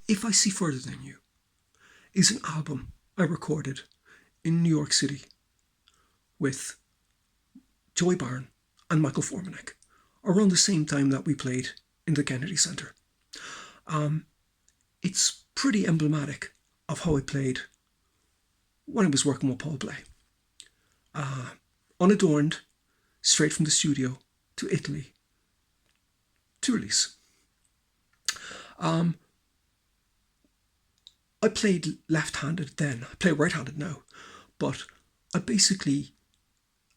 If I See Further Than You is an album I recorded in New York City with Joey Byrne and Michael Formanek around the same time that we played in the Kennedy Centre. It's pretty emblematic of how I played when I was working with Paul Bley. Unadorned, straight from the studio to Italy to release. I played left-handed then. I play right-handed now, but I basically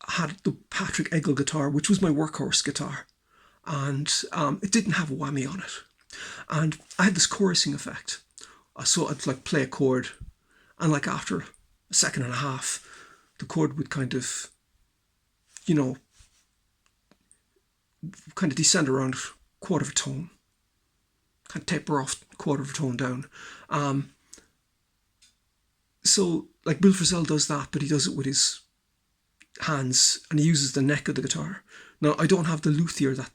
had the Patrick Eggle guitar, which was my workhorse guitar, and it didn't have a whammy on it. And I had this chorusing effect. So I'd like play a chord, and like after a second and a half, the chord would kind of, kind of descend around a quarter of a tone, kind of taper off a quarter of a tone down. So like Bill Frisell does that, but he does it with his hands, and he uses the neck of the guitar. Now, I don't have the luthier that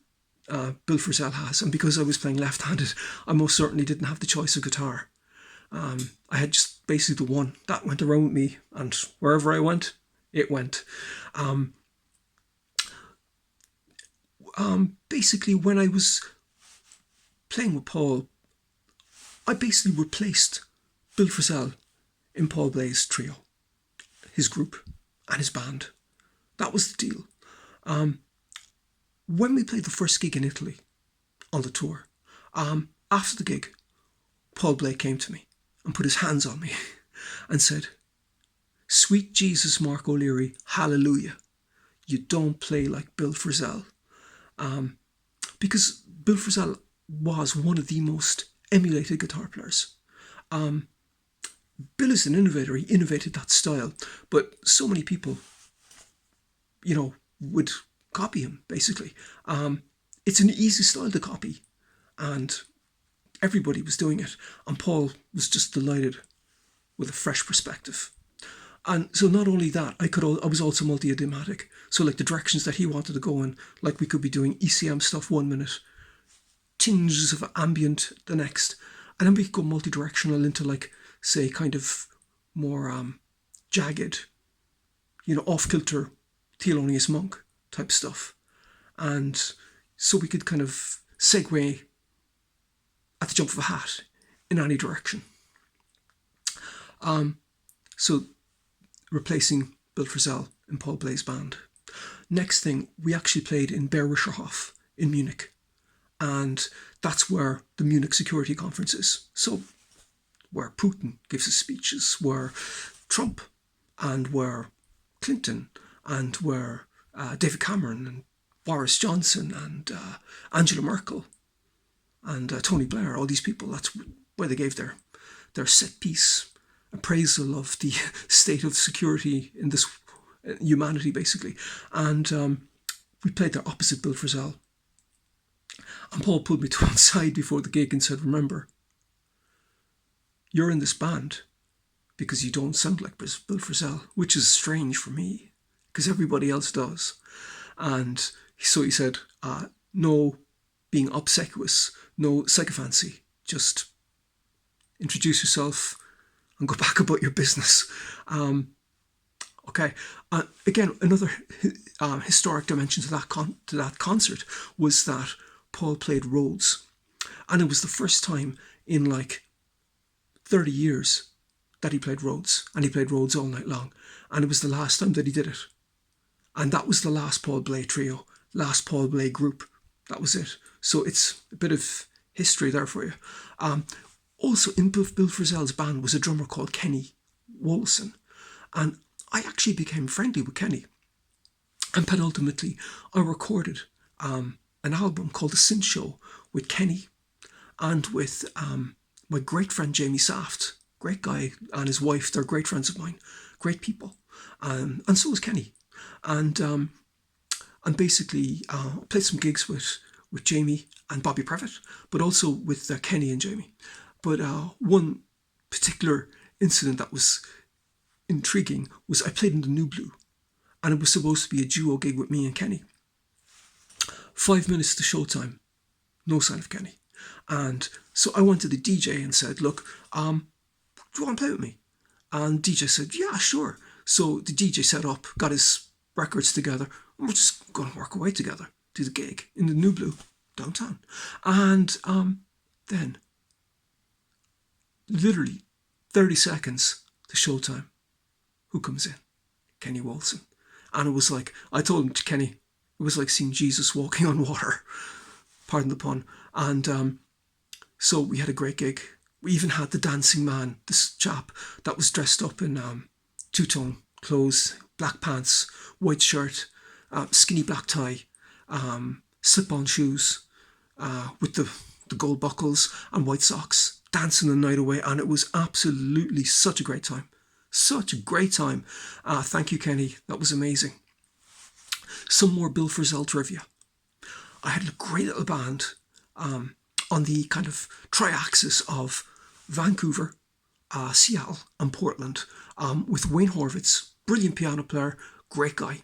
Bill Frisell has, and because I was playing left-handed, I most certainly didn't have the choice of guitar. I had just basically the one that went around with me, and wherever I went, it went. Basically, when I was playing with Paul, I basically replaced Bill Frisell in Paul Bley's trio, his group, and his band. That was the deal. When we played the first gig in Italy on the tour, after the gig, Paul Bley came to me and put his hands on me and said, "Sweet Jesus, Mark O'Leary, hallelujah. You don't play like Bill Frisell." Because Bill Frisell was one of the most emulated guitar players. Bill is an innovator. He innovated that style, but so many people, would copy him, basically. It's an easy style to copy, and everybody was doing it, and Paul was just delighted with a fresh perspective. And so not only that, I was also multi-idiomatic. So like the directions that he wanted to go in, like we could be doing ECM stuff 1 minute, tinges of ambient the next, and then we could go multi-directional into like, say, kind of more jagged, off-kilter Thelonious Monk type stuff. And so we could kind of segue at the jump of a hat in any direction. So replacing Bill Frisell in Paul Bley's band. Next thing, we actually played in Berwischerhof in Munich. And that's where the Munich Security Conference is. So where Putin gives his speeches, where Trump, and where Clinton, and where David Cameron, and Boris Johnson, and Angela Merkel, and Tony Blair, all these people, that's where they gave their set piece appraisal of the state of security in this humanity, basically. And we played there opposite Bill Frisell. And Paul pulled me to one side before the gig and said, "Remember, you're in this band because you don't sound like Bill Frisell," which is strange for me because everybody else does. And so he said, "No being obsequious, no sycophancy, just introduce yourself and go back about your business." Okay. Again, another historic dimension to that concert was that Paul played Rhodes, and it was the first time in like 30 years that he played Rhodes, and he played Rhodes all night long, and it was the last time that he did it. And that was the last Paul Bley trio, last Paul Bley group. That was it. So it's a bit of history there for you. Also in Bill Frisell's band was a drummer called Kenny Wolson, and I actually became friendly with Kenny. And penultimately, I recorded an album called The Synth Show with Kenny and with my great friend Jamie Saft, great guy, and his wife. They're great friends of mine, great people, and so was Kenny. And basically played some gigs with Jamie and Bobby Previtt, but also with Kenny and Jamie. But one particular incident that was intriguing was I played in the New Blue, and it was supposed to be a duo gig with me and Kenny. 5 minutes to showtime, no sign of Kenny. And so I went to the DJ and said, look, do you want to play with me? And DJ said, yeah, sure. So the DJ set up, got his records together, and we're just going to work away together, do the gig in the New Blue downtown. And then, literally 30 seconds to showtime, who comes in? Kenny Wilson. And it was like, I told him, Kenny, it was like seeing Jesus walking on water, pardon the pun. And so we had a great gig. We even had the dancing man, this chap that was dressed up in two-tone clothes, black pants, white shirt, skinny black tie, slip-on shoes with the gold buckles and white socks, dancing the night away. And it was absolutely such a great time. Such a great time. Thank you, Kenny. That was amazing. Some more Bill Frisell trivia. I had a great little band on the kind of tri-axis of Vancouver, Seattle and Portland, with Wayne Horvitz, brilliant piano player, great guy,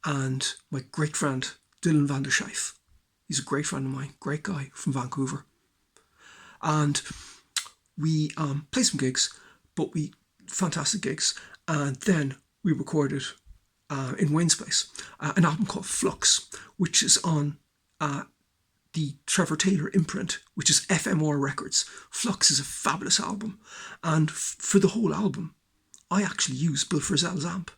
and my great friend Dylan van der Scheif. He's a great friend of mine, great guy from Vancouver. And we played some gigs, but fantastic gigs. And then we recorded in Wayne's place an album called Flux, which is on the Trevor Taylor imprint, which is FMR Records. Flux is a fabulous album. And for the whole album, I actually used Bill Frisell's amp.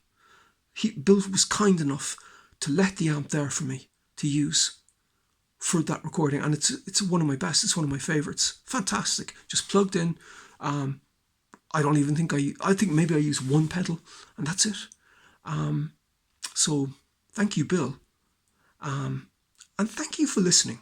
Bill was kind enough to let the amp there for me to use for that recording. And it's one of my best. It's one of my favourites. Fantastic. Just plugged in. I don't even think I think maybe I use one pedal and that's it. So thank you, Bill. And thank you for listening.